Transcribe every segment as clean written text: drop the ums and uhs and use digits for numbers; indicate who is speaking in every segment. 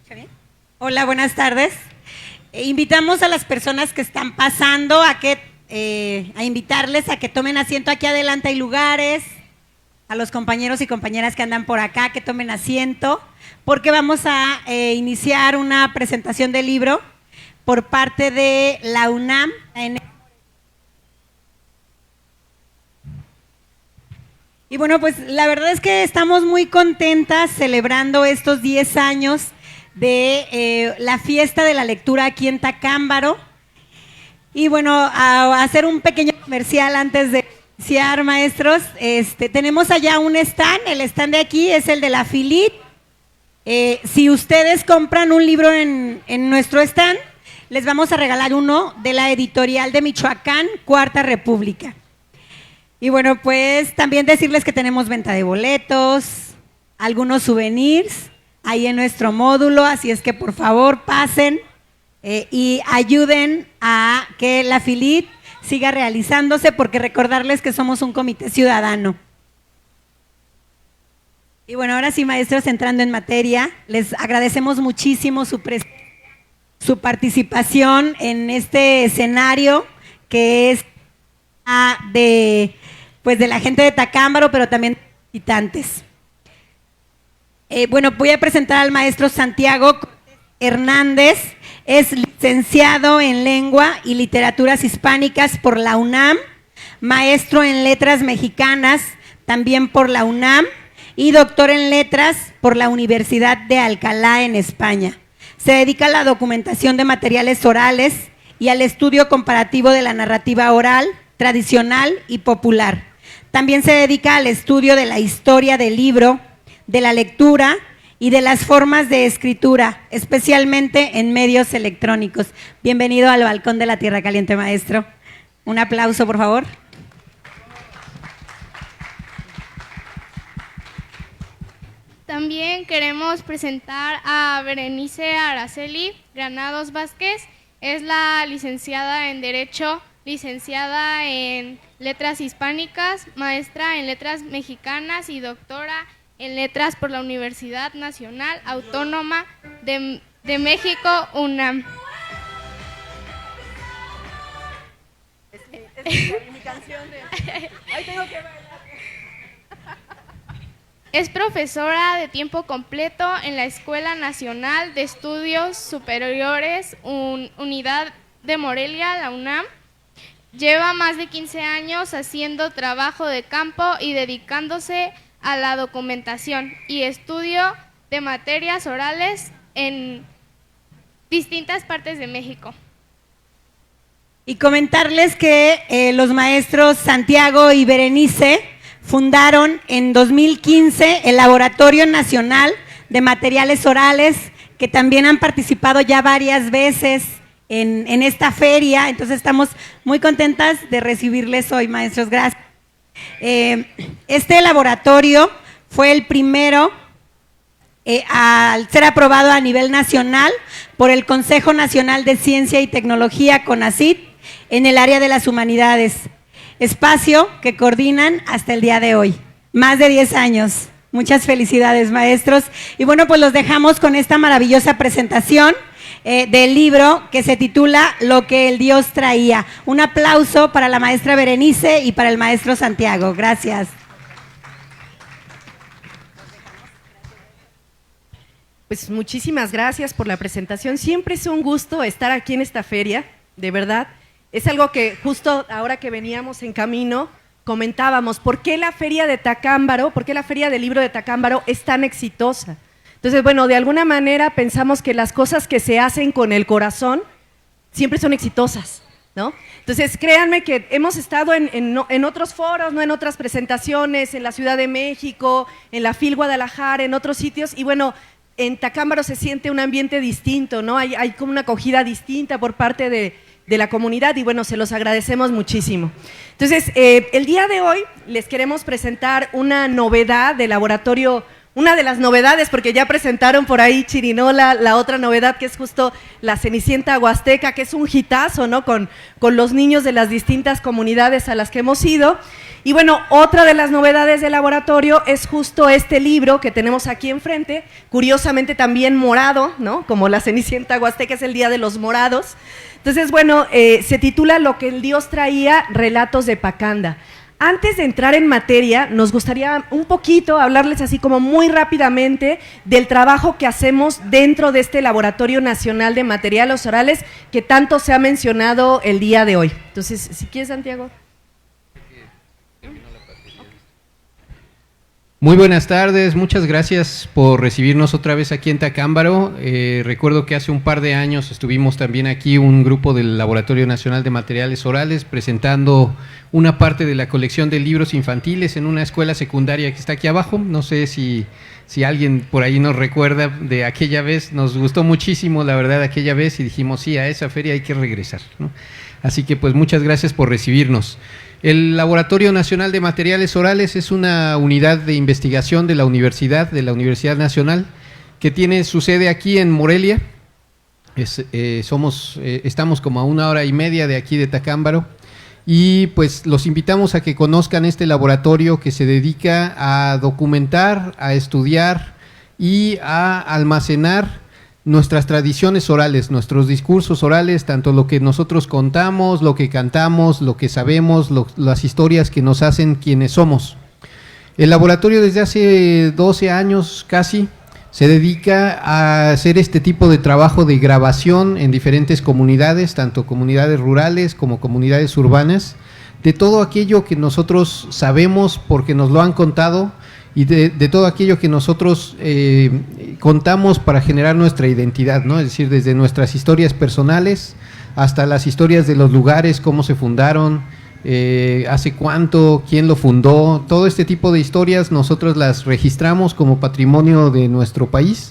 Speaker 1: escucha bien? Hola, buenas tardes. Invitamos a las personas que están pasando a invitarles a que tomen asiento aquí adelante, hay lugares, a los compañeros y compañeras que andan por acá que tomen asiento, porque vamos a iniciar una presentación del libro por parte de la UNAM. Y bueno, pues la verdad es que estamos muy contentas celebrando estos 10 años de la fiesta de la lectura aquí en Tacámbaro. Y bueno, a hacer un pequeño comercial antes de iniciar, maestros. Tenemos allá un stand, el stand de aquí es el de la FILIT. Si ustedes compran un libro en nuestro stand, les vamos a regalar uno de la editorial de Michoacán, Cuarta República. Y bueno, pues también decirles que tenemos venta de boletos, algunos souvenirs ahí en nuestro módulo, así es que por favor pasen y ayuden a que la FILIT siga realizándose, porque recordarles que somos un comité ciudadano. Y bueno, ahora sí, maestros, entrando en materia, les agradecemos muchísimo su participación en este escenario que es de la gente de Tacámbaro, pero también de visitantes. Bueno, voy a presentar al maestro Santiago Hernández, es licenciado en Lengua y Literaturas Hispánicas por la UNAM, maestro en Letras Mexicanas también por la UNAM y doctor en Letras por la Universidad de Alcalá en España. Se dedica a la documentación de materiales orales y al estudio comparativo de la narrativa oral, tradicional y popular. También se dedica al estudio de la historia del libro, de la lectura y de las formas de escritura, especialmente en medios electrónicos. Bienvenido al Balcón de la Tierra Caliente, maestro. Un aplauso, por favor.
Speaker 2: También queremos presentar a Berenice Araceli Granados Vázquez. Es la licenciada en Derecho, licenciada en Letras Hispánicas, maestra en Letras Mexicanas y doctora en Letras por la Universidad Nacional Autónoma de México, UNAM. Mi canción de... Ahí tengo que bailar. Es profesora de tiempo completo en la Escuela Nacional de Estudios Superiores, Unidad de Morelia, la UNAM. Lleva más de 15 años haciendo trabajo de campo y dedicándose a la documentación y estudio de materias orales en distintas partes de México.
Speaker 1: Y comentarles que los maestros Santiago y Berenice fundaron en 2015 el Laboratorio Nacional de Materiales Orales, que también han participado ya varias veces en esta feria. Entonces estamos muy contentas de recibirles hoy, maestros. Gracias. Este laboratorio fue el primero al ser aprobado a nivel nacional por el Consejo Nacional de Ciencia y Tecnología, CONACYT, en el área de las humanidades, espacio que coordinan hasta el día de hoy. Más de 10 años. Muchas felicidades, maestros. Y bueno, pues los dejamos con esta maravillosa presentación del libro que se titula Lo que el Dios traía. Un aplauso para la maestra Berenice y para el maestro Santiago. Gracias.
Speaker 3: Pues muchísimas gracias por la presentación. Siempre es un gusto estar aquí en esta feria, de verdad. Es algo que justo ahora que veníamos en camino comentábamos, ¿por qué la feria de Tacámbaro, por qué la feria del libro de Tacámbaro es tan exitosa? Entonces, bueno, de alguna manera pensamos que las cosas que se hacen con el corazón siempre son exitosas, ¿no? Entonces, créanme que hemos estado en otros foros, ¿no? En otras presentaciones, en la Ciudad de México, en la FIL Guadalajara, en otros sitios, y bueno, en Tacámbaro se siente un ambiente distinto, ¿no? Hay como una acogida distinta por parte de la comunidad y bueno, se los agradecemos muchísimo. Entonces, el día de hoy les queremos presentar una novedad del laboratorio, una de las novedades, porque ya presentaron por ahí Chirinola, la otra novedad que es justo la Cenicienta Huasteca, que es un hitazo, ¿no? Con los niños de las distintas comunidades a las que hemos ido. Y bueno, otra de las novedades del laboratorio es justo este libro que tenemos aquí enfrente, curiosamente también morado, ¿no? Como la Cenicienta Huasteca es el Día de los Morados. Entonces, bueno, se titula Lo que el Dios traía, relatos de Pacanda. Antes de entrar en materia, nos gustaría un poquito hablarles así como muy rápidamente del trabajo que hacemos dentro de este Laboratorio Nacional de Materiales Orales que tanto se ha mencionado el día de hoy. Entonces, si quieres, Santiago.
Speaker 4: Muy buenas tardes, muchas gracias por recibirnos otra vez aquí en Tacámbaro. Recuerdo que hace un par de años estuvimos también aquí un grupo del Laboratorio Nacional de Materiales Orales presentando una parte de la colección de libros infantiles en una escuela secundaria que está aquí abajo. No sé si alguien por ahí nos recuerda de aquella vez, nos gustó muchísimo la verdad aquella vez y dijimos sí, a esa feria hay que regresar, ¿no? Así que pues muchas gracias por recibirnos. El Laboratorio Nacional de Materiales Orales es una unidad de investigación de la Universidad Nacional, que tiene su sede aquí en Morelia. Estamos como a 1 hora y media de aquí de Tacámbaro, y pues los invitamos a que conozcan este laboratorio que se dedica a documentar, a estudiar y a almacenar nuestras tradiciones orales, nuestros discursos orales, tanto lo que nosotros contamos, lo que cantamos, lo que sabemos, las historias que nos hacen quienes somos. El laboratorio desde hace 12 años casi se dedica a hacer este tipo de trabajo de grabación en diferentes comunidades, tanto comunidades rurales como comunidades urbanas, de todo aquello que nosotros sabemos porque nos lo han contado, y de todo aquello que nosotros contamos para generar nuestra identidad, ¿no? Es decir, desde nuestras historias personales hasta las historias de los lugares, cómo se fundaron, hace cuánto, quién lo fundó, todo este tipo de historias nosotros las registramos como patrimonio de nuestro país.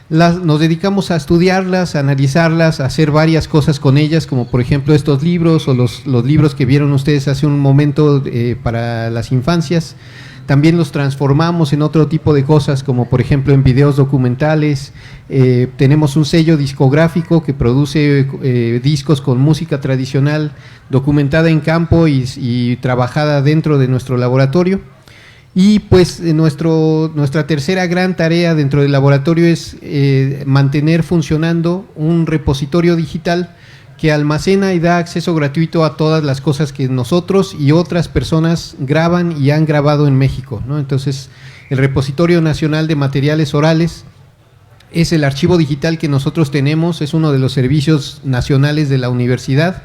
Speaker 4: Nos dedicamos a estudiarlas, a analizarlas, a hacer varias cosas con ellas, como por ejemplo estos libros o los libros que vieron ustedes hace un momento para las infancias. También los transformamos en otro tipo de cosas, como por ejemplo en videos documentales. Tenemos un sello discográfico que produce discos con música tradicional documentada en campo y trabajada dentro de nuestro laboratorio. Y pues nuestra tercera gran tarea dentro del laboratorio es mantener funcionando un repositorio digital que almacena y da acceso gratuito a todas las cosas que nosotros y otras personas graban y han grabado en México, ¿no? Entonces, el Repositorio Nacional de Materiales Orales es el archivo digital que nosotros tenemos, es uno de los servicios nacionales de la universidad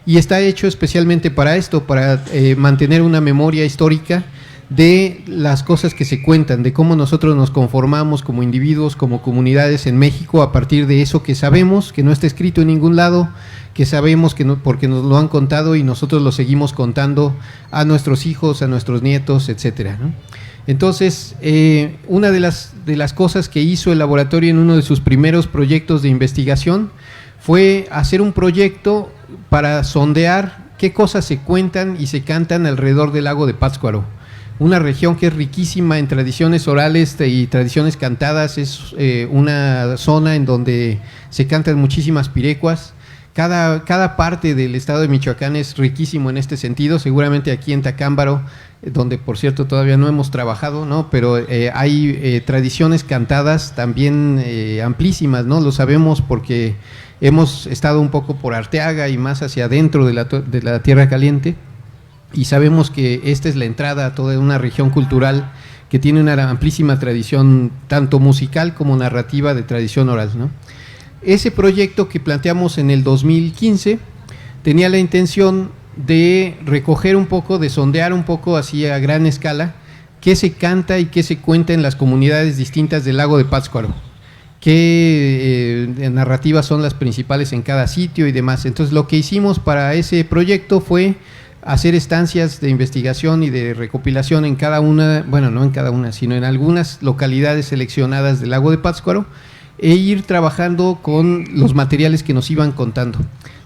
Speaker 4: y está hecho especialmente para esto, para mantener una memoria histórica de las cosas que se cuentan, de cómo nosotros nos conformamos como individuos, como comunidades en México a partir de eso que sabemos, que no está escrito en ningún lado, que sabemos que no, porque nos lo han contado y nosotros lo seguimos contando a nuestros hijos, a nuestros nietos, etcétera, ¿no? Entonces, una de las cosas que hizo el laboratorio en uno de sus primeros proyectos de investigación fue hacer un proyecto para sondear qué cosas se cuentan y se cantan alrededor del lago de Pátzcuaro. Una región que es riquísima en tradiciones orales y tradiciones cantadas, es una zona en donde se cantan muchísimas pirecuas. Cada parte del estado de Michoacán es riquísimo en este sentido, seguramente aquí en Tacámbaro, donde por cierto todavía no hemos trabajado, ¿no? Pero hay tradiciones cantadas también amplísimas, ¿no? Lo sabemos porque hemos estado un poco por Arteaga y más hacia adentro de la Tierra Caliente. Y sabemos que esta es la entrada a toda una región cultural que tiene una amplísima tradición, tanto musical como narrativa de tradición oral, ¿no? Ese proyecto que planteamos en el 2015 tenía la intención de recoger un poco, de sondear un poco así a gran escala, qué se canta y qué se cuenta en las comunidades distintas del lago de Pátzcuaro, qué narrativas son las principales en cada sitio y demás. Entonces lo que hicimos para ese proyecto fue hacer estancias de investigación y de recopilación en cada una, bueno, no en cada una, sino en algunas localidades seleccionadas del lago de Pátzcuaro e ir trabajando con los materiales que nos iban contando.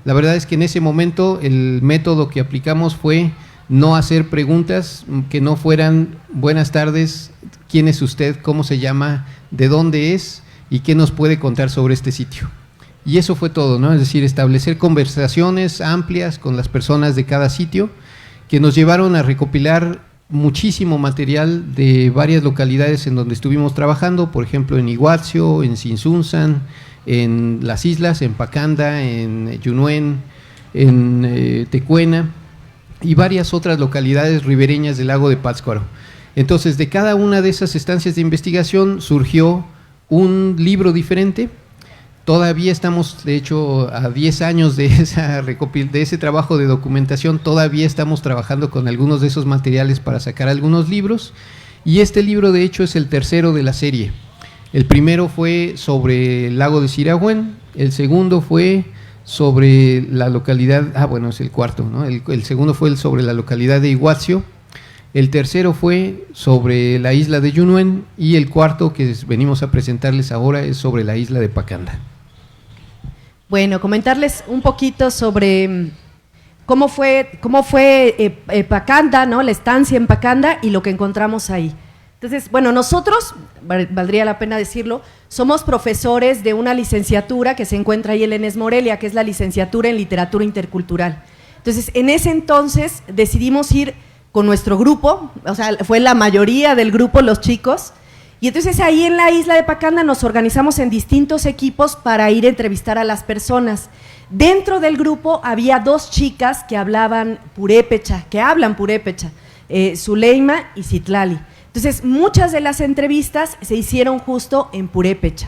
Speaker 4: La verdad es que en ese momento el método que aplicamos fue no hacer preguntas que no fueran buenas tardes, quién es usted, cómo se llama, de dónde es y qué nos puede contar sobre este sitio. Y eso fue todo, ¿no? Es decir, establecer conversaciones amplias con las personas de cada sitio que nos llevaron a recopilar muchísimo material de varias localidades en donde estuvimos trabajando, por ejemplo en Iguazio, en Sinsunzan, en las islas, en Pacanda, en Yunuen, en Tecuena y varias otras localidades ribereñas del lago de Pátzcuaro. Entonces, de cada una de esas estancias de investigación surgió un libro diferente. Todavía estamos, de hecho, a 10 años de ese trabajo de documentación, todavía estamos trabajando con algunos de esos materiales para sacar algunos libros, y este libro, de hecho, es el tercero de la serie. El primero fue sobre el lago de Sirahuen, el segundo fue sobre la localidad, es el cuarto, ¿no? El segundo fue sobre la localidad de Iguazio, el tercero fue sobre la isla de Yunuen, y el cuarto que venimos a presentarles ahora es sobre la isla de Pacanda.
Speaker 3: Bueno, comentarles un poquito sobre cómo fue Pacanda, ¿no? La estancia en Pacanda y lo que encontramos ahí. Entonces, bueno, nosotros, valdría la pena decirlo, somos profesores de una licenciatura que se encuentra ahí en ENES Morelia, que es la licenciatura en Literatura Intercultural. Entonces, en ese entonces decidimos ir con nuestro grupo, o sea, fue la mayoría del grupo, los chicos, y entonces ahí en la isla de Pacanda nos organizamos en distintos equipos para ir a entrevistar a las personas. Dentro del grupo había 2 chicas que hablan purépecha, Zuleima y Citlali. Entonces, muchas de las entrevistas se hicieron justo en purépecha.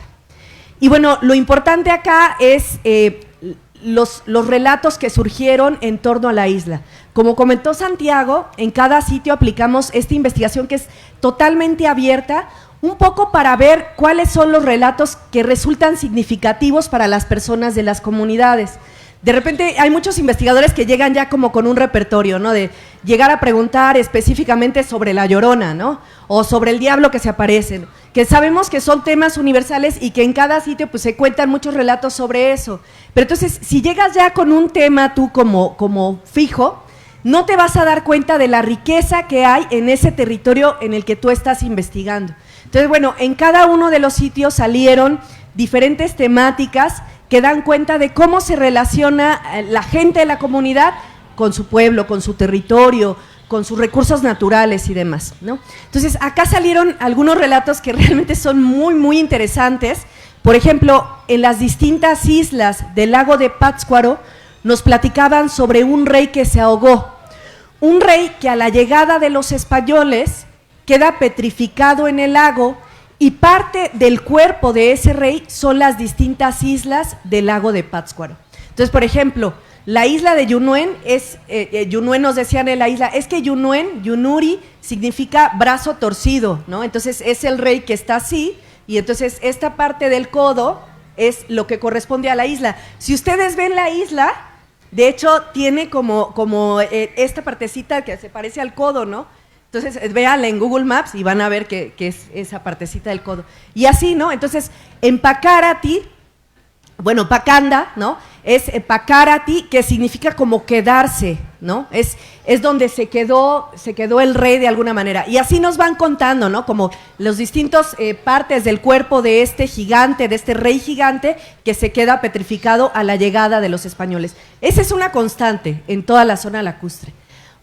Speaker 3: Y bueno, lo importante acá es los relatos que surgieron en torno a la isla. Como comentó Santiago, en cada sitio aplicamos esta investigación que es totalmente abierta, un poco para ver cuáles son los relatos que resultan significativos para las personas de las comunidades. De repente hay muchos investigadores que llegan ya como con un repertorio, ¿no? De llegar a preguntar específicamente sobre la Llorona, ¿no? O sobre el diablo que se aparece, ¿no? Que sabemos que son temas universales y que en cada sitio pues se cuentan muchos relatos sobre eso. Pero entonces, si llegas ya con un tema tú como fijo, no te vas a dar cuenta de la riqueza que hay en ese territorio en el que tú estás investigando. Entonces, bueno, en cada uno de los sitios salieron diferentes temáticas que dan cuenta de cómo se relaciona la gente de la comunidad con su pueblo, con su territorio, con sus recursos naturales y demás, ¿no? Entonces, acá salieron algunos relatos que realmente son muy, muy interesantes. Por ejemplo, en las distintas islas del lago de Pátzcuaro nos platicaban sobre un rey que se ahogó, un rey que a la llegada de los españoles queda petrificado en el lago, y parte del cuerpo de ese rey son las distintas islas del lago de Pátzcuaro. Entonces, por ejemplo, la isla de Yunuen Yunuen nos decían en la isla, es que Yunuen, Yunuri, significa brazo torcido, ¿no? Entonces es el rey que está así, y entonces esta parte del codo es lo que corresponde a la isla. Si ustedes ven la isla, de hecho tiene como esta partecita que se parece al codo, ¿no? Entonces, véanla en Google Maps y van a ver que es esa partecita del codo. Y así, ¿no? Entonces, en Pacarati, bueno, Pacanda, ¿no? Es Pacarati, que significa como quedarse, ¿no? Es donde se quedó el rey de alguna manera. Y así nos van contando, ¿no? Como los distintos partes del cuerpo de este gigante, de este rey gigante, que se queda petrificado a la llegada de los españoles. Esa es una constante en toda la zona lacustre.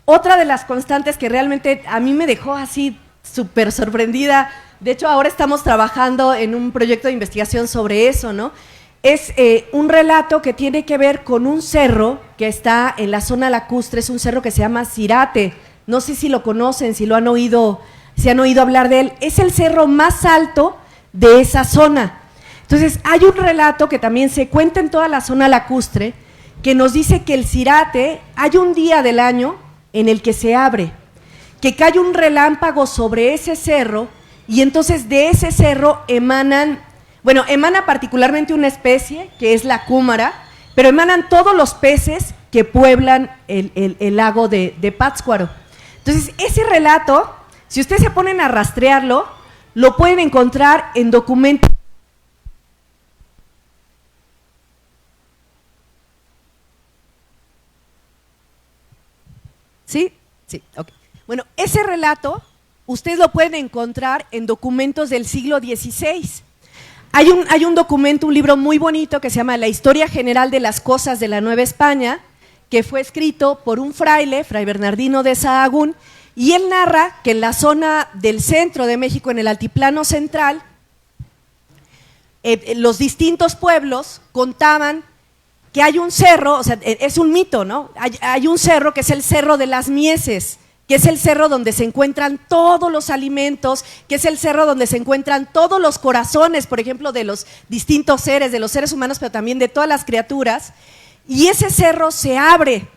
Speaker 3: Otra de las constantes que realmente a mí me dejó así súper sorprendida, de hecho ahora estamos trabajando en un proyecto de investigación sobre eso, ¿no? Es un relato que tiene que ver con un cerro que está en la zona lacustre, es un cerro que se llama Cirate, no sé si lo conocen, si han oído hablar de él, es el cerro más alto de esa zona. Entonces hay un relato que también se cuenta en toda la zona lacustre, que nos dice que el Cirate, hay un día del año en el que se abre, que cae un relámpago sobre ese cerro, y entonces de ese cerro emana particularmente una especie que es la cúmara, pero emanan todos los peces que pueblan el lago de Pátzcuaro. Entonces ese relato, si ustedes se ponen a rastrearlo, lo pueden encontrar en documentos. ¿Sí? Sí, ok. Bueno, ese relato ustedes lo pueden encontrar en documentos del siglo XVI. Hay un documento, un libro muy bonito que se llama La Historia General de las Cosas de la Nueva España, que fue escrito por un fraile, Fray Bernardino de Sahagún, y él narra que en la zona del centro de México, en el altiplano central, los distintos pueblos contaban que hay un cerro, o sea, es un mito, ¿no? Hay un cerro que es el Cerro de las Mieses, que es el cerro donde se encuentran todos los alimentos, que es el cerro donde se encuentran todos los corazones, por ejemplo, de los distintos seres, de los seres humanos, pero también de todas las criaturas, y ese cerro se abre.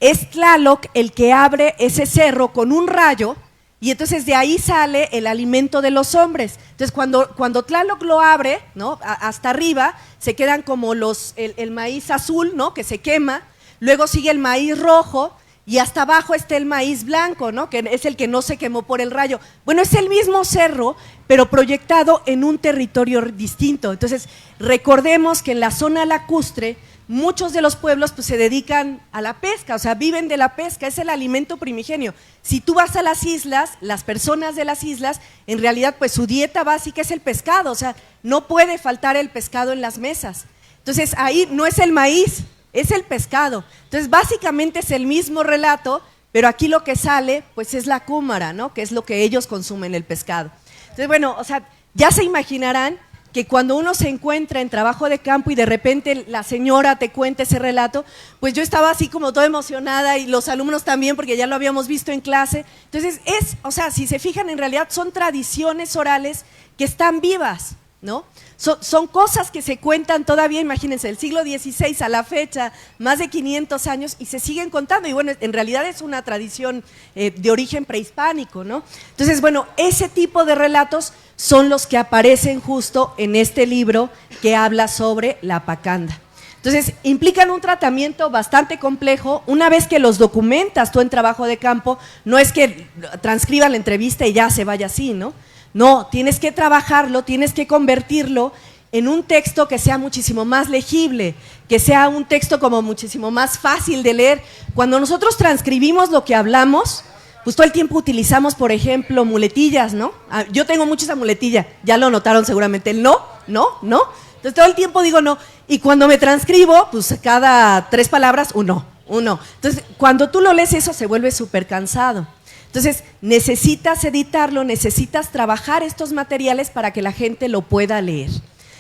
Speaker 3: Es Tlaloc el que abre ese cerro con un rayo, y entonces de ahí sale el alimento de los hombres. Entonces cuando Tlaloc lo abre, ¿no?, hasta arriba, se quedan como el maíz azul, ¿no?, que se quema, luego sigue el maíz rojo, y hasta abajo está el maíz blanco, ¿no?, que es el que no se quemó por el rayo. Bueno, es el mismo cerro, pero proyectado en un territorio distinto. Entonces, recordemos que en la zona lacustre, muchos de los pueblos pues se dedican a la pesca, o sea, viven de la pesca, es el alimento primigenio. Si tú vas a las islas, las personas de las islas, en realidad pues su dieta básica es el pescado, o sea, no puede faltar el pescado en las mesas. Entonces ahí no es el maíz, es el pescado. Entonces básicamente es el mismo relato, pero aquí lo que sale pues es la cúmara, ¿no?, que es lo que ellos consumen, el pescado. Entonces bueno, o sea, ya se imaginarán que cuando uno se encuentra en trabajo de campo y de repente la señora te cuenta ese relato, pues yo estaba así como toda emocionada y los alumnos también porque ya lo habíamos visto en clase. Entonces o sea, si se fijan, en realidad son tradiciones orales que están vivas, ¿no? Son cosas que se cuentan todavía, imagínense, del siglo XVI a la fecha, más de 500 años, y se siguen contando, y bueno, en realidad es una tradición de origen prehispánico, ¿no? Entonces, bueno, ese tipo de relatos son los que aparecen justo en este libro que habla sobre la pacanda. Entonces, implican un tratamiento bastante complejo. Una vez que los documentas tú en trabajo de campo, no es que transcriban la entrevista y ya se vaya así, ¿no? No, tienes que trabajarlo, tienes que convertirlo en un texto que sea muchísimo más legible, que sea un texto como muchísimo más fácil de leer. Cuando nosotros transcribimos lo que hablamos, pues todo el tiempo utilizamos, por ejemplo, muletillas, ¿no? Yo tengo mucho esa muletilla, ya lo notaron seguramente, el no. Entonces todo el tiempo digo no, y cuando me transcribo, pues cada 3 palabras, un no. Entonces cuando tú lo lees eso se vuelve súper cansado. Entonces, necesitas editarlo, necesitas trabajar estos materiales para que la gente lo pueda leer.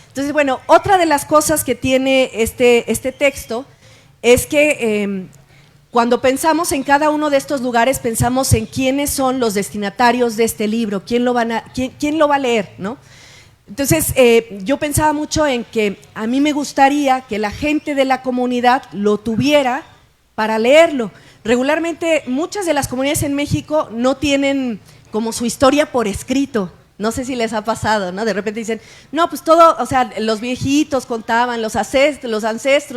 Speaker 3: Entonces, bueno, otra de las cosas que tiene este texto es que cuando pensamos en cada uno de estos lugares, pensamos en quiénes son los destinatarios de este libro, quién lo va a leer, ¿no? Entonces, yo pensaba mucho en que a mí me gustaría que la gente de la comunidad lo tuviera para leerlo. Regularmente muchas de las comunidades en México no tienen como su historia por escrito. No sé si les ha pasado, ¿no? De repente dicen, no, pues todo, o sea, los viejitos contaban, los ancestros,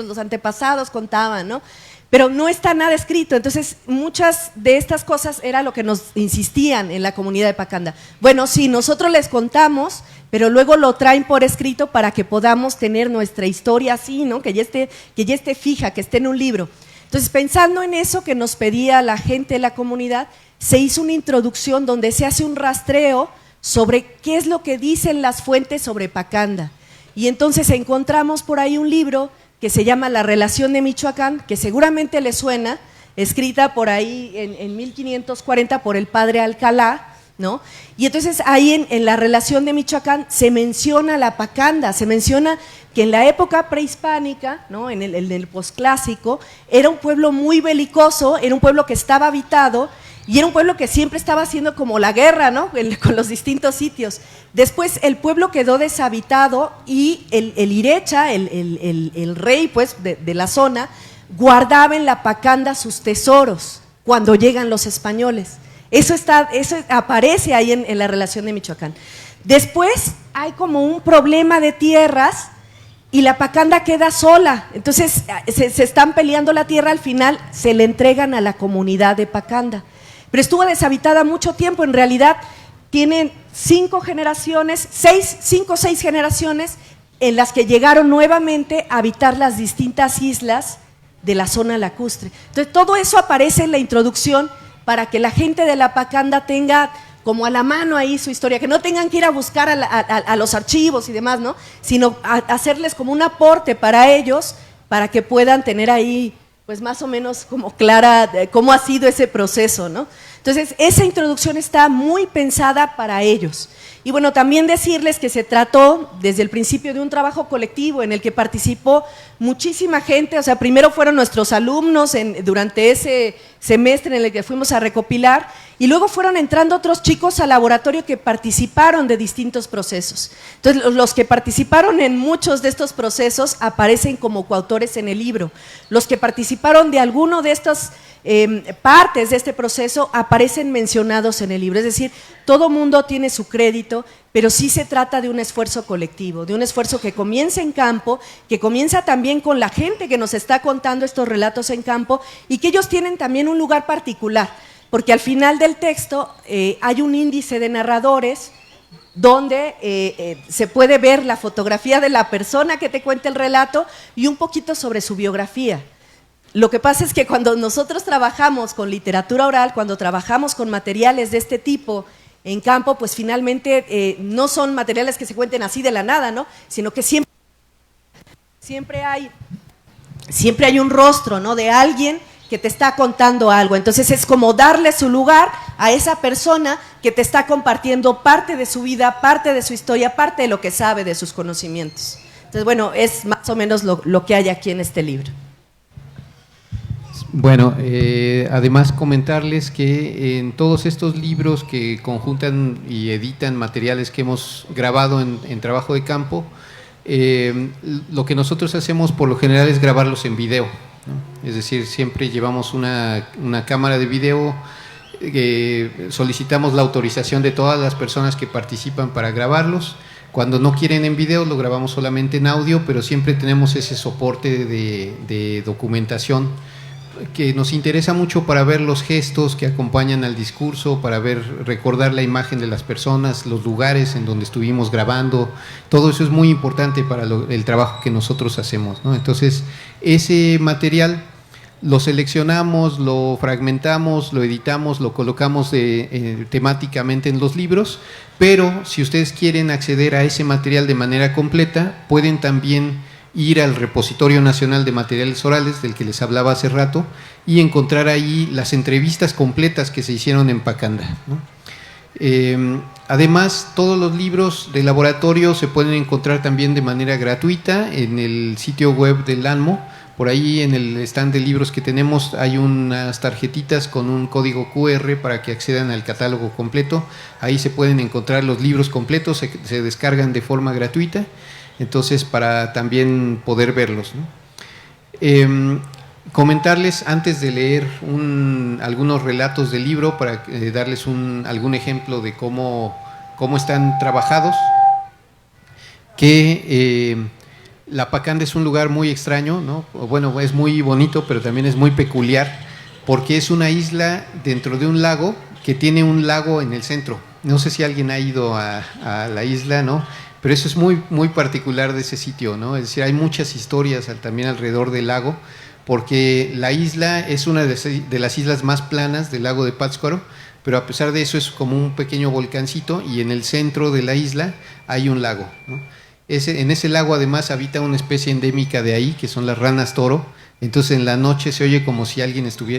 Speaker 3: los antepasados contaban, ¿no? Pero no está nada escrito. Entonces muchas de estas cosas era lo que nos insistían en la comunidad de Pacanda. Bueno, sí, nosotros les contamos, pero luego lo traen por escrito para que podamos tener nuestra historia así, ¿no? Que ya esté fija, que esté en un libro. Entonces, pensando en eso que nos pedía la gente de la comunidad, se hizo una introducción donde se hace un rastreo sobre qué es lo que dicen las fuentes sobre Pacanda. Y entonces encontramos por ahí un libro que se llama La Relación de Michoacán, que seguramente le suena, escrita por ahí en 1540 por el padre Alcalá, ¿no? Y entonces ahí en La Relación de Michoacán se menciona la pacanda, se menciona que en la época prehispánica, ¿no?, en el posclásico, era un pueblo muy belicoso, era un pueblo que estaba habitado y era un pueblo que siempre estaba haciendo como la guerra, ¿no?, con los distintos sitios. Después el pueblo quedó deshabitado y el Irecha, el rey pues de la zona, guardaba en la pacanda sus tesoros cuando llegan los españoles. Eso aparece ahí en La Relación de Michoacán. Después hay como un problema de tierras y la pacanda queda sola. Entonces se están peleando la tierra, al final se le entregan a la comunidad de Pacanda. Pero estuvo deshabitada mucho tiempo, en realidad tienen 5 o 6 generaciones en las que llegaron nuevamente a habitar las distintas islas de la zona lacustre. Entonces todo eso aparece en la introducción para que la gente de la pacanda tenga como a la mano ahí su historia, que no tengan que ir a buscar a los archivos y demás, ¿no?, sino hacerles como un aporte para ellos, para que puedan tener ahí pues más o menos como clara de cómo ha sido ese proceso, ¿no? Entonces, esa introducción está muy pensada para ellos. Y bueno, también decirles que se trató desde el principio de un trabajo colectivo en el que participó muchísima gente, o sea, primero fueron nuestros alumnos durante ese semestre en el que fuimos a recopilar, y luego fueron entrando otros chicos al laboratorio que participaron de distintos procesos. Entonces, los que participaron en muchos de estos procesos aparecen como coautores en el libro. Los que participaron de alguno de estas partes de este proceso aparecen mencionados en el libro, es decir, todo mundo tiene su crédito, pero sí se trata de un esfuerzo colectivo, de un esfuerzo que comienza en campo, que comienza también con la gente que nos está contando estos relatos en campo y que ellos tienen también un lugar particular, porque al final del texto hay un índice de narradores donde se puede ver la fotografía de la persona que te cuenta el relato y un poquito sobre su biografía. Lo que pasa es que cuando nosotros trabajamos con literatura oral, cuando trabajamos con materiales de este tipo en campo, pues finalmente no son materiales que se cuenten así de la nada, ¿no? Sino que siempre hay un rostro, ¿no?, de alguien que te está contando algo. Entonces es como darle su lugar a esa persona que te está compartiendo parte de su vida, parte de su historia, parte de lo que sabe, de sus conocimientos. Entonces, bueno, es más o menos lo que hay aquí en este libro.
Speaker 4: Bueno, además comentarles que en todos estos libros que conjuntan y editan materiales que hemos grabado en trabajo de campo, lo que nosotros hacemos por lo general es grabarlos en video, ¿no? Es decir, siempre llevamos una cámara de video, solicitamos la autorización de todas las personas que participan para grabarlos. Cuando no quieren en video, lo grabamos solamente en audio, pero siempre tenemos ese soporte de documentación que nos interesa mucho para ver los gestos que acompañan al discurso, para recordar la imagen de las personas, los lugares en donde estuvimos grabando. Todo eso es muy importante para el trabajo que nosotros hacemos, ¿no? Entonces, ese material lo seleccionamos, lo fragmentamos, lo editamos, lo colocamos temáticamente en los libros, pero si ustedes quieren acceder a ese material de manera completa, pueden también ir al Repositorio Nacional de Materiales Orales, del que les hablaba hace rato, y encontrar ahí las entrevistas completas que se hicieron en Pacanda, ¿no? Además, todos los libros de laboratorio se pueden encontrar también de manera gratuita en el sitio web del ANMO. Por ahí en el stand de libros que tenemos hay unas tarjetitas con un código QR para que accedan al catálogo completo. Ahí se pueden encontrar los libros completos, se descargan de forma gratuita. Entonces, para también poder verlos, ¿no? Comentarles antes de leer algunos relatos del libro para darles algún ejemplo de cómo están trabajados, que la Pacanda es un lugar muy extraño, ¿no? Bueno, es muy bonito, pero también es muy peculiar, porque es una isla dentro de un lago que tiene un lago en el centro. No sé si alguien ha ido a la isla, ¿no? Pero eso es muy, muy particular de ese sitio, ¿no? Es decir, hay muchas historias también alrededor del lago, porque la isla es una de las islas más planas del lago de Pátzcuaro, pero a pesar de eso es como un pequeño volcancito y en el centro de la isla hay un lago, ¿no? En ese lago además habita una especie endémica de ahí, que son las ranas toro. Entonces en la noche se oye como si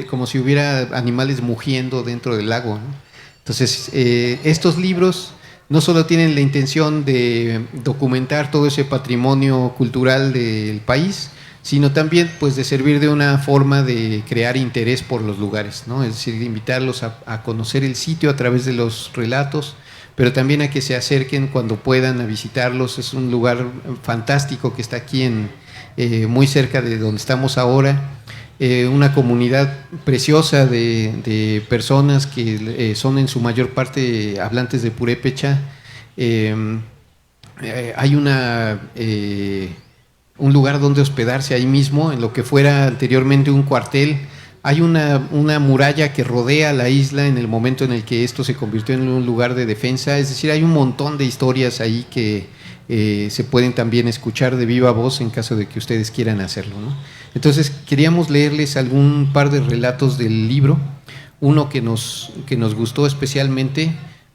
Speaker 4: como si hubiera animales mugiendo dentro del lago, ¿no? Entonces estos libros no solo tienen la intención de documentar todo ese patrimonio cultural del país, sino también pues de servir de una forma de crear interés por los lugares, ¿no? Es decir, de invitarlos a conocer el sitio a través de los relatos, pero también a que se acerquen cuando puedan a visitarlos. Es un lugar fantástico que está aquí muy cerca de donde estamos ahora. Una comunidad preciosa de personas que son en su mayor parte hablantes de purépecha. Hay un lugar donde hospedarse ahí mismo, en lo que fuera anteriormente un cuartel. Hay una muralla que rodea la isla en el momento en el que esto se convirtió en un lugar de defensa. Es decir, hay un montón de historias ahí que se pueden también escuchar de viva voz en caso de que ustedes quieran hacerlo, ¿no? Entonces, queríamos leerles algún par de relatos del libro. Uno que nos gustó especialmente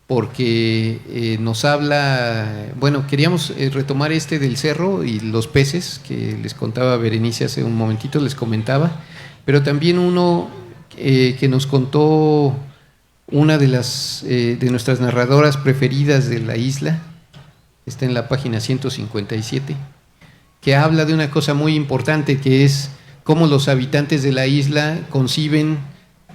Speaker 4: porque nos habla, bueno, queríamos retomar este del cerro y los peces, que les contaba Berenice hace un momentito, les comentaba, pero también uno que nos contó una de nuestras narradoras preferidas de la isla, está en la página 157, que habla de una cosa muy importante, que es cómo los habitantes de la isla conciben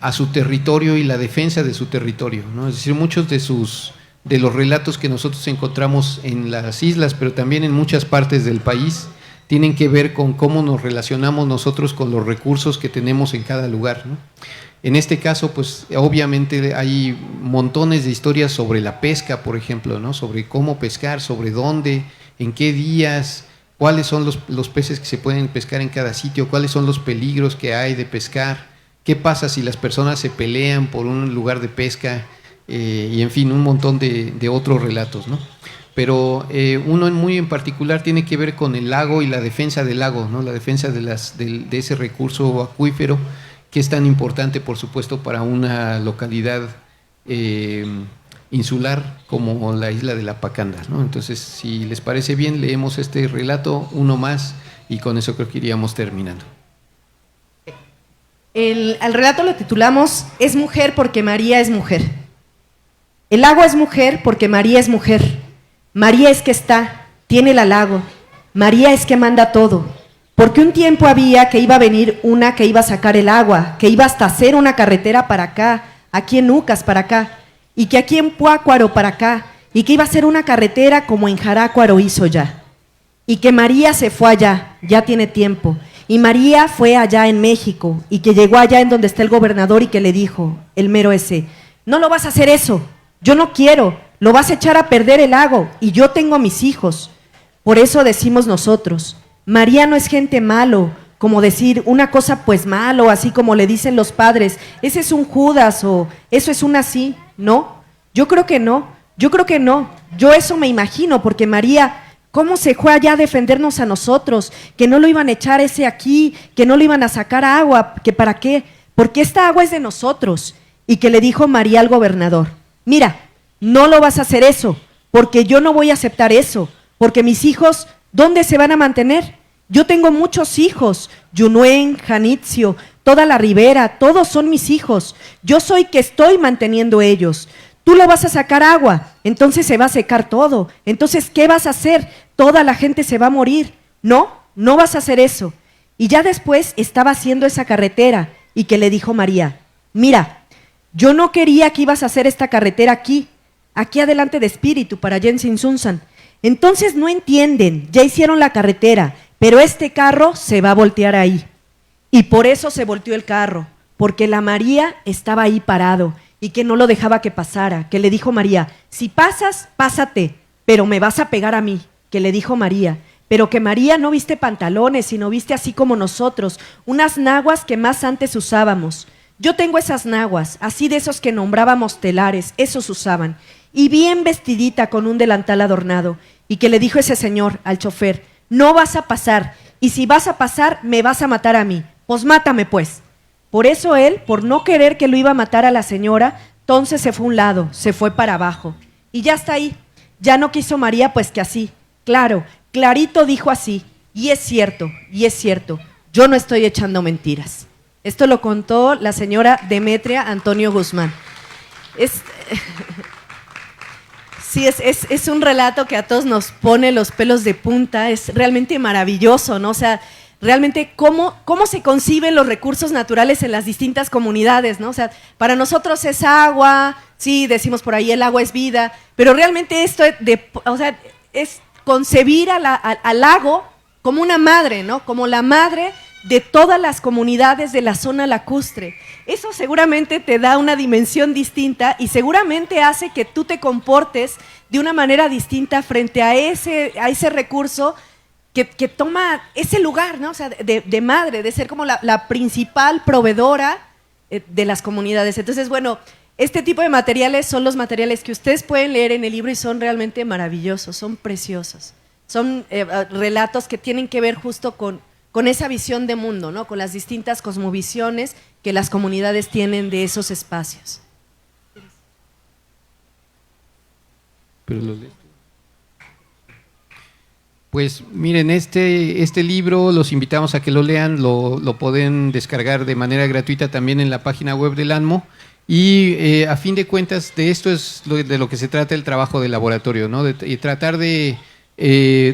Speaker 4: a su territorio y la defensa de su territorio, ¿no? Es decir, muchos de los relatos que nosotros encontramos en las islas, pero también en muchas partes del país, tienen que ver con cómo nos relacionamos nosotros con los recursos que tenemos en cada lugar, ¿no? En este caso, pues obviamente hay montones de historias sobre la pesca, por ejemplo, ¿no? Sobre cómo pescar, sobre dónde, en qué días, cuáles son los peces que se pueden pescar en cada sitio, cuáles son los peligros que hay de pescar, qué pasa si las personas se pelean por un lugar de pesca, y en fin, un montón de otros relatos, ¿no? Pero uno muy en particular tiene que ver con el lago y la defensa del lago, ¿no? La defensa de ese recurso acuífero, que es tan importante, por supuesto, para una localidad insular como la isla de La Pacanda, ¿no? Entonces, si les parece bien, leemos este relato, uno más, y con eso creo que iríamos terminando.
Speaker 3: Al relato lo titulamos Es mujer porque María es mujer. El lago es mujer porque María es mujer. María es que está, tiene el lago. María es que manda todo. Porque un tiempo había que iba a venir una que iba a sacar el agua, que iba hasta hacer una carretera para acá, aquí en Ucas para acá, y que aquí en Pácuaro para acá, y que iba a hacer una carretera como en Jarácuaro hizo ya. Y que María se fue allá, ya tiene tiempo. Y María fue allá en México, y que llegó allá en donde está el gobernador y que le dijo, el mero ese, no lo vas a hacer eso, yo no quiero, lo vas a echar a perder el lago, y yo tengo a mis hijos. Por eso decimos nosotros, María no es gente malo, como decir una cosa pues malo, así como le dicen los padres, ese es un Judas o eso es un así, ¿no? Yo creo que no, yo eso me imagino, porque María, ¿cómo se fue allá a defendernos a nosotros? Que no lo iban a echar ese aquí, que no lo iban a sacar agua, que para qué, porque esta agua es de nosotros. Y que le dijo María al gobernador, mira, no lo vas a hacer eso, porque yo no voy a aceptar eso, porque mis hijos, ¿dónde se van a mantener? Yo tengo muchos hijos, Yunuen, Janitzio, toda la ribera, todos son mis hijos, yo soy que estoy manteniendo ellos. Tú lo vas a sacar agua, entonces se va a secar todo, entonces ¿qué vas a hacer? Toda la gente se va a morir. No, no vas a hacer eso. Y ya después estaba haciendo esa carretera y que le dijo María, mira, yo no quería que ibas a hacer esta carretera aquí adelante de Espíritu, para allá en Sinsunzan. Entonces no entienden, ya hicieron la carretera, pero este carro se va a voltear ahí. Y por eso se volteó el carro, porque la María estaba ahí parado y que no lo dejaba que pasara, que le dijo María, si pasas, pásate, pero me vas a pegar a mí, que le dijo María, pero que María no viste pantalones, sino viste así como nosotros, unas naguas que más antes usábamos. Yo tengo esas naguas, así de esos que nombrábamos telares, esos usaban, y bien vestidita con un delantal adornado, y que le dijo ese señor al chofer, no vas a pasar, y si vas a pasar, me vas a matar a mí, pues mátame pues. Por eso él, por no querer que lo iba a matar a la señora, entonces se fue a un lado, se fue para abajo, y ya está ahí. Ya no quiso María, pues que así, claro, clarito dijo así, y es cierto, yo no estoy echando mentiras. Esto lo contó la señora Demetria Antonio Guzmán. Sí, es un relato que a todos nos pone los pelos de punta, es realmente maravilloso, ¿no? O sea, realmente cómo se conciben los recursos naturales en las distintas comunidades, ¿no? O sea, para nosotros es agua, sí, decimos por ahí el agua es vida, pero realmente esto es concebir al lago como una madre, ¿no? Como la madre de todas las comunidades de la zona lacustre. Eso seguramente te da una dimensión distinta y seguramente hace que tú te comportes de una manera distinta frente a ese recurso que toma ese lugar, ¿no? O sea, de madre, de ser como la principal proveedora de las comunidades. Entonces, bueno, este tipo de materiales son los materiales que ustedes pueden leer en el libro y son realmente maravillosos, son preciosos. Son relatos que tienen que ver justo con esa visión de mundo, ¿no? Con las distintas cosmovisiones que las comunidades tienen de esos espacios.
Speaker 4: pero lo leo. Pues miren, este libro los invitamos a que lo lean, lo pueden descargar de manera gratuita también en la página web del ANMO. Y a fin de cuentas, de esto es de lo que se trata el trabajo del laboratorio, ¿no? Y tratar de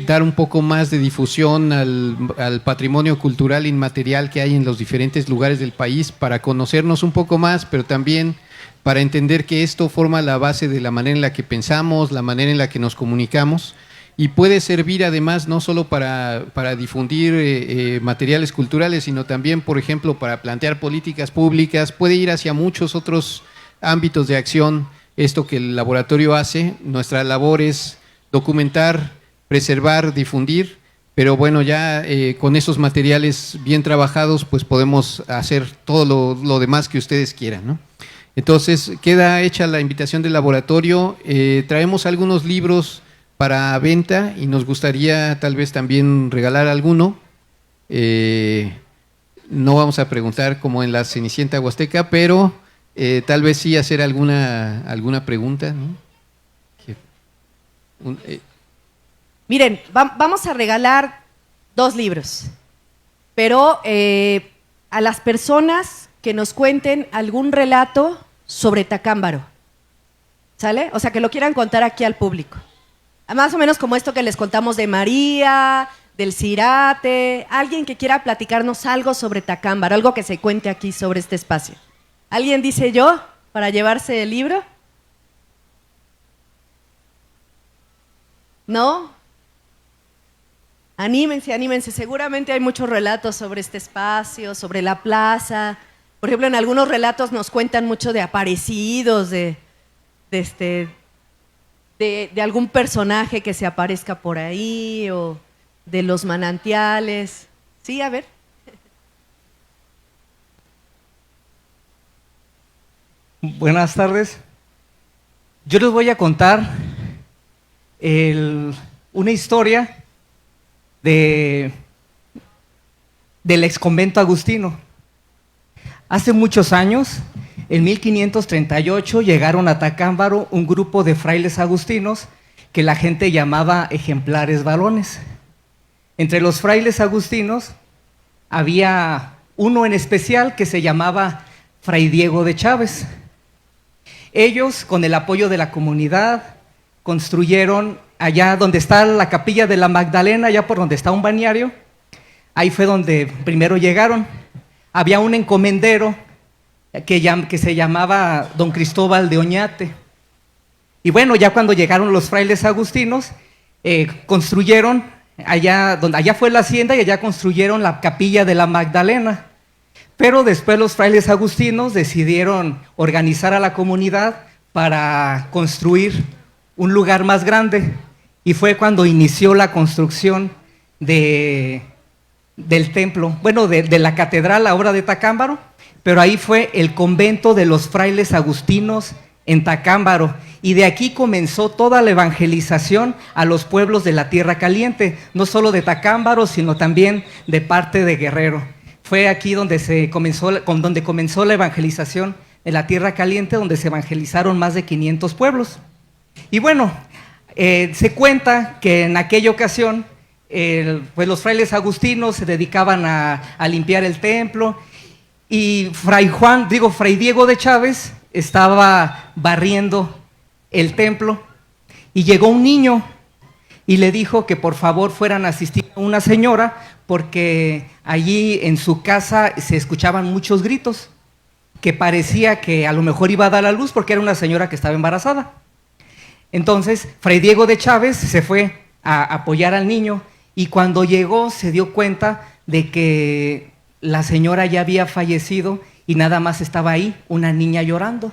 Speaker 4: dar un poco más de difusión al patrimonio cultural inmaterial que hay en los diferentes lugares del país para conocernos un poco más, pero también para entender que esto forma la base de la manera en la que pensamos, la manera en la que nos comunicamos. Y puede servir además no solo para difundir materiales culturales, sino también, por ejemplo, para plantear políticas públicas. Puede ir hacia muchos otros ámbitos de acción esto que el laboratorio hace. Nuestra labor es documentar, preservar, difundir, pero bueno, ya con esos materiales bien trabajados, pues podemos hacer todo lo demás que ustedes quieran, ¿no? Entonces, queda hecha la invitación del laboratorio. Traemos algunos libros para venta y nos gustaría tal vez también regalar alguno. No vamos a preguntar como en la Cenicienta Huasteca, pero tal vez sí hacer alguna pregunta, ¿no?
Speaker 3: Miren, vamos a regalar 2 libros, pero a las personas que nos cuenten algún relato sobre Tacámbaro, ¿sale? O sea, que lo quieran contar aquí al público. Más o menos como esto que les contamos de María, del Cirate, alguien que quiera platicarnos algo sobre Tacámbaro, algo que se cuente aquí sobre este espacio. ¿Alguien dice yo para llevarse el libro? ¿No? Anímense, anímense. Seguramente hay muchos relatos sobre este espacio, sobre la plaza. Por ejemplo, en algunos relatos nos cuentan mucho de aparecidos, de algún personaje que se aparezca por ahí o de los manantiales. Sí, a ver.
Speaker 5: Buenas tardes. Yo les voy a contar una historia del exconvento agustino. Hace muchos años, en 1538, llegaron a Tacámbaro un grupo de frailes agustinos que la gente llamaba ejemplares varones. Entre los frailes agustinos había uno en especial que se llamaba Fray Diego de Chávez. Ellos, con el apoyo de la comunidad, construyeron allá donde está la capilla de la Magdalena, allá por donde está un balneario. Ahí fue donde primero llegaron. Había un encomendero que se llamaba don Cristóbal de Oñate. Y bueno, ya cuando llegaron los frailes agustinos, construyeron, allá fue la hacienda y allá construyeron la capilla de la Magdalena. Pero después los frailes agustinos decidieron organizar a la comunidad para construir un lugar más grande. Y fue cuando inició la construcción del templo, bueno, de la catedral ahora de Tacámbaro, pero ahí fue el convento de los frailes agustinos en Tacámbaro, y de aquí comenzó toda la evangelización a los pueblos de la Tierra Caliente, no solo de Tacámbaro, sino también de parte de Guerrero. Fue aquí donde comenzó la evangelización de la Tierra Caliente, donde se evangelizaron más de 500 pueblos. Y bueno, se cuenta que en aquella ocasión, pues los frailes agustinos se dedicaban a limpiar el templo, y Fray Diego de Chávez estaba barriendo el templo, y llegó un niño y le dijo que por favor fueran a asistir a una señora, porque allí en su casa se escuchaban muchos gritos, que parecía que a lo mejor iba a dar a luz, porque era una señora que estaba embarazada. Entonces, Fray Diego de Chávez se fue a apoyar al niño, y cuando llegó se dio cuenta de que la señora ya había fallecido y nada más estaba ahí una niña llorando.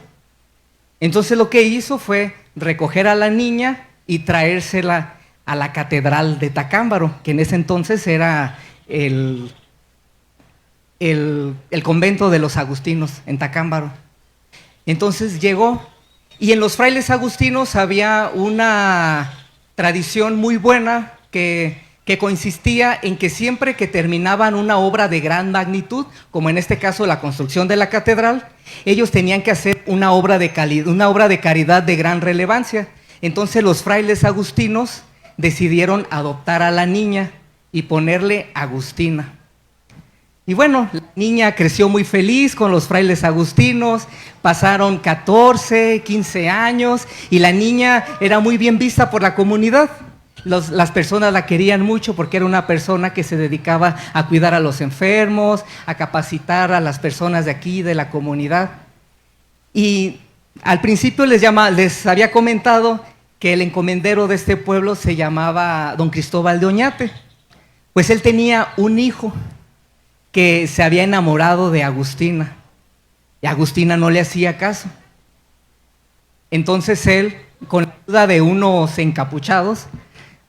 Speaker 5: Entonces lo que hizo fue recoger a la niña y traérsela a la catedral de Tacámbaro, que en ese entonces era el convento de los agustinos en Tacámbaro. Entonces llegó, y en los frailes agustinos había una tradición muy buena que consistía en que siempre que terminaban una obra de gran magnitud, como en este caso la construcción de la catedral, ellos tenían que hacer una obra de caridad de gran relevancia. Entonces los frailes agustinos decidieron adoptar a la niña y ponerle Agustina. Y bueno, la niña creció muy feliz con los frailes agustinos, pasaron 14, 15 años y la niña era muy bien vista por la comunidad. Las personas la querían mucho porque era una persona que se dedicaba a cuidar a los enfermos, a capacitar a las personas de aquí, de la comunidad. Y al principio les había comentado que el encomendero de este pueblo se llamaba don Cristóbal de Oñate. Pues él tenía un hijo que se había enamorado de Agustina y Agustina no le hacía caso. Entonces él, con la ayuda de unos encapuchados,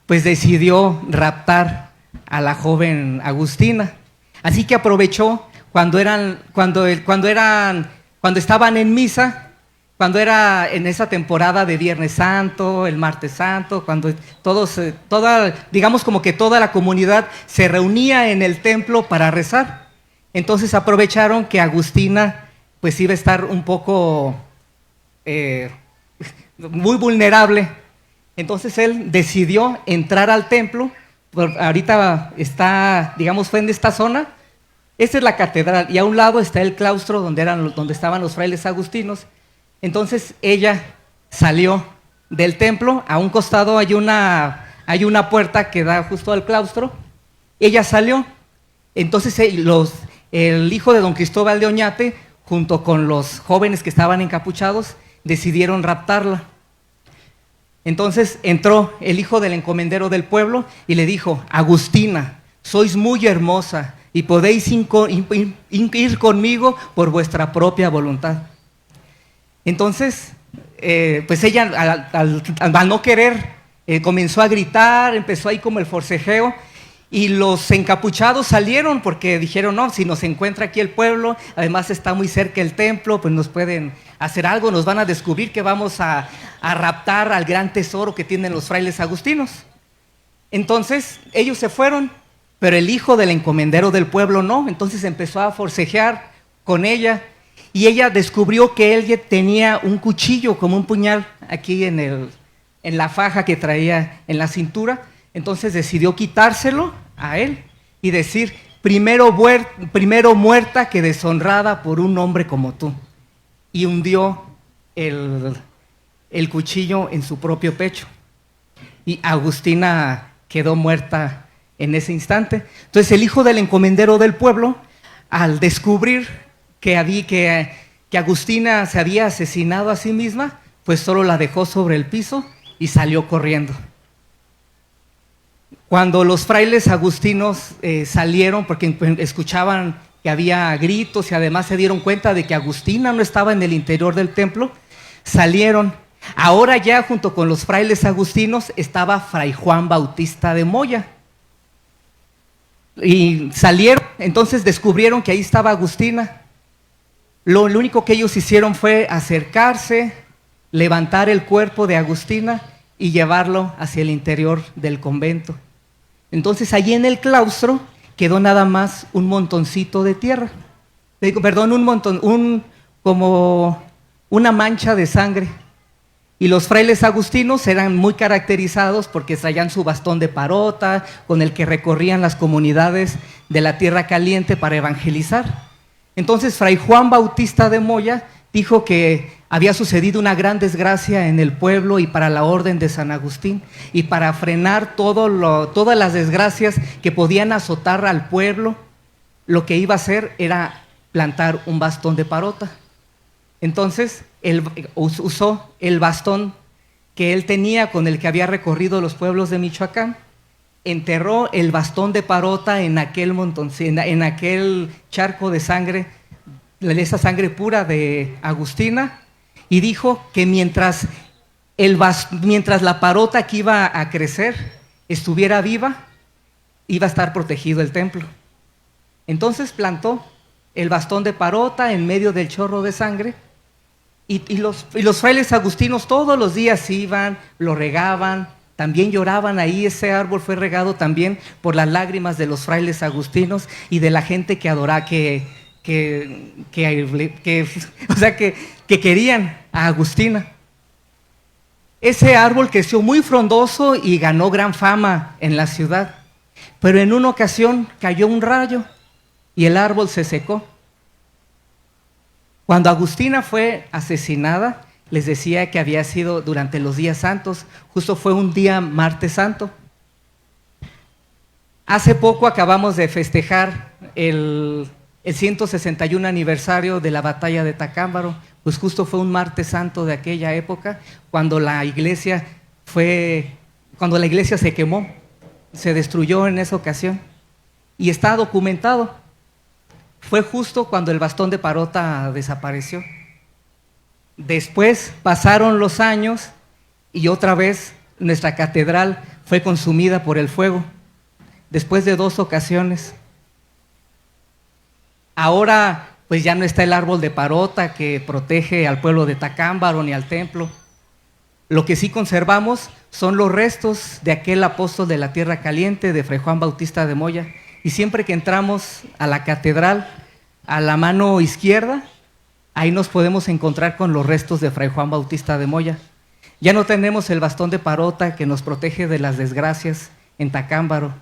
Speaker 5: pues decidió raptar a la joven Agustina. Así que aprovechó cuando estaban en misa, cuando era en esa temporada de Viernes Santo, el Martes Santo, cuando digamos como que toda la comunidad se reunía en el templo para rezar. Entonces aprovecharon que Agustina pues iba a estar un poco muy vulnerable. Entonces él decidió entrar al templo. Ahorita está, digamos, fue en esta zona. Esta es la catedral y a un lado está el claustro donde estaban los frailes agustinos. Entonces ella salió del templo, a un costado hay una puerta que da justo al claustro. Ella salió. Entonces el hijo de don Cristóbal de Oñate, junto con los jóvenes que estaban encapuchados, decidieron raptarla. Entonces entró el hijo del encomendero del pueblo y le dijo: Agustina, sois muy hermosa y podéis ir conmigo por vuestra propia voluntad. Entonces, pues ella al no querer comenzó a gritar, empezó ahí como el forcejeo y los encapuchados salieron porque dijeron: no, si nos encuentra aquí el pueblo, además está muy cerca el templo, pues nos pueden hacer algo, nos van a descubrir que vamos a raptar al gran tesoro que tienen los frailes agustinos. Entonces ellos se fueron, pero el hijo del encomendero del pueblo no. Entonces empezó a forcejear con ella y ella descubrió que él tenía un cuchillo, como un puñal aquí en la faja que traía en la cintura. Entonces decidió quitárselo a él y decir: primero muerta que deshonrada por un hombre como tú. Y hundió el cuchillo en su propio pecho. Y Agustina quedó muerta en ese instante. Entonces el hijo del encomendero del pueblo, al descubrir que Agustina se había asesinado a sí misma, pues solo la dejó sobre el piso y salió corriendo. Cuando los frailes agustinos salieron, porque escuchaban que había gritos y además se dieron cuenta de que Agustina no estaba en el interior del templo, salieron. Ahora ya junto con los frailes agustinos estaba Fray Juan Bautista de Moya. Y salieron, entonces descubrieron que ahí estaba Agustina. Lo único que ellos hicieron fue acercarse, levantar el cuerpo de Agustina y llevarlo hacia el interior del convento. Entonces allí en el claustro quedó nada más un montoncito de tierra. Como una mancha de sangre. Y los frailes agustinos eran muy caracterizados porque traían su bastón de parota, con el que recorrían las comunidades de la Tierra Caliente para evangelizar. Entonces Fray Juan Bautista de Moya dijo que había sucedido una gran desgracia en el pueblo y para la orden de San Agustín, y para frenar todas las desgracias que podían azotar al pueblo, lo que iba a hacer era plantar un bastón de parota. Entonces él usó el bastón que él tenía, con el que había recorrido los pueblos de Michoacán, enterró el bastón de parota en aquel charco de sangre, esa sangre pura de Agustina, y dijo que mientras la parota que iba a crecer estuviera viva, iba a estar protegido el templo. Entonces plantó el bastón de parota en medio del chorro de sangre, y los frailes agustinos todos los días iban, lo regaban, también lloraban ahí. Ese árbol fue regado también por las lágrimas de los frailes agustinos y de la gente que adoraba, que querían a Agustina. Ese árbol creció muy frondoso y ganó gran fama en la ciudad. Pero en una ocasión cayó un rayo y el árbol se secó. Cuando Agustina fue asesinada, les decía que había sido durante los días santos, justo fue un día martes santo. Hace poco acabamos de festejar el 161 aniversario de la batalla de Tacámbaro, pues justo fue un martes santo de aquella época, cuando la iglesia se quemó, se destruyó en esa ocasión, y está documentado. Fue justo cuando el bastón de Parota desapareció. Después pasaron los años y otra vez nuestra catedral fue consumida por el fuego, después de 2 ocasiones. Ahora pues ya no está el árbol de Parota que protege al pueblo de Tacámbaro ni al templo. Lo que sí conservamos son los restos de aquel apóstol de la tierra caliente, de Fray Juan Bautista de Moya. Y siempre que entramos a la catedral, a la mano izquierda, ahí nos podemos encontrar con los restos de Fray Juan Bautista de Moya. Ya no tenemos el bastón de Parota que nos protege de las desgracias en Tacámbaro,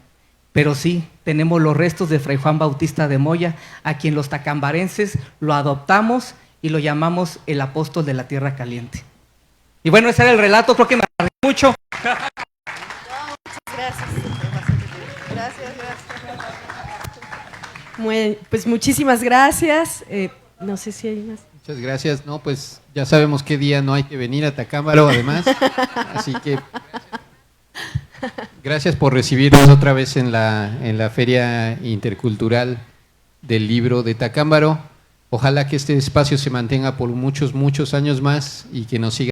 Speaker 5: pero sí tenemos los restos de Fray Juan Bautista de Moya, a quien los tacambarenses lo adoptamos y lo llamamos el apóstol de la tierra caliente. Y bueno, ese era el relato, creo que me alargué mucho.
Speaker 3: Gracias. Pues muchísimas gracias. No sé si hay más.
Speaker 4: Muchas gracias. No, pues ya sabemos qué día no hay que venir a Tacámbaro, además. Así que gracias por recibirnos otra vez en la Feria Intercultural del Libro de Tacámbaro. Ojalá que este espacio se mantenga por muchos, muchos años más y que nos siga